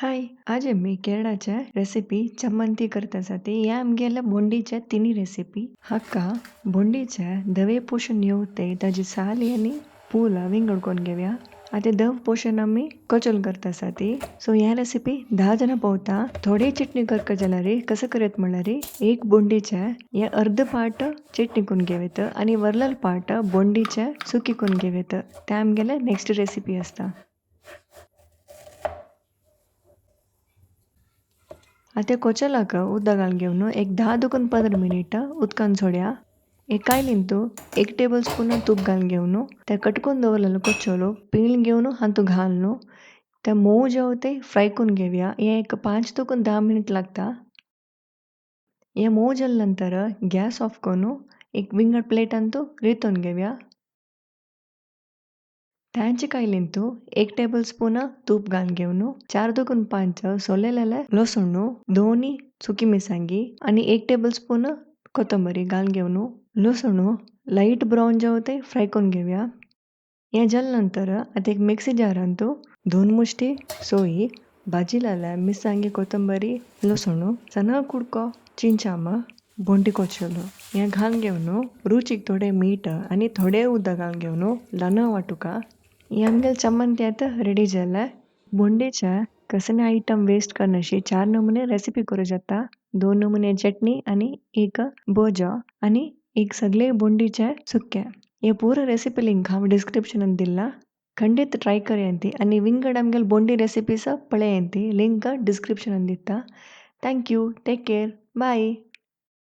हाय, आज आम्ही केरळाच्या रेसिपी चमंती करतासाठी या आमगेल्या बोंडीच्या तिन्ही रेसिपी हक्का बोंडीच्या धवे पोषण येवते ताजी साल आणि पूल विंगडकोन घेऊया. आता दव पोषण आम्ही कचोल करतासाठी सो ह्या रेसिपी 10 जण पोवता थोडी चटणी करका जाल्यार कसं करत म्हणल्यार एक बोंडीच्या या अर्ध पार्ट चटणी करून घेवेत आणि वरल पार्ट बोंडीच्या सुकी करून घेवेत. त्या आमगेल्या नेक्स्ट रेसिपी असता. आता कोचलाक उदक घालून घेवन एक 10 ते 15 मिनिट उदकान सोड्या. एक कायलींतू 1 टेबल स्पून तूप घालून घेवन त्या कटकून दवरलेलो कोचलो पिळून घेवन हातू घालून त्या मोव जेव ते फ्राय करून घेऊया. हे एक 5 ते 10 मिनिट लागता. हे मोव नंतर गॅस ऑफ करून एक विंगड प्लेटान तू रितून घेऊया. त्यांचे कायलींतू 1 टेबल स्पून तूप घालून घेवन 4 ते 5 सोललेले लसूण, दोन्ही सुकी मिरसांगी आणि 1 टेबल स्पून कोथिंबीर घालून घेवन लसूण लाईट ब्राऊन जेव ते फ्राय करून घेऊया. हे नंतर आता एक मिक्सी जारांत 2 मुष्टी सोयी भाजिलेल्या मिरसांगी कोथिंबीर लसूण सना कुडको चिंचाम बोंडी कोचलो हे घालून घेवन रुचीक थोडे मीठ आणि थोडे उदक घालून घेवन ल्हान वाटुका हे आमगेले चमंती आता रेडी जाला. बोंडीच्या कसले आयटम वेस्ट करनाशी 4 नमुने रेसिपी करू जाता. 2 नमुने चटणी आणि एक भोज आणि एक सगळे बोंडीचे सुक्के. हे पूरा रेसिपी लिंक हांव डिस्क्रिप्शनान दिला. ಖಂಡಿತ ಟ್ರೈ ಕರೆಯಂತಿ आणि विंगड आमगेल बोंडी रेसिपीस पळयंती लिंक डिस्क्रिप्शनान दिता. Thank you. Take care. Bye.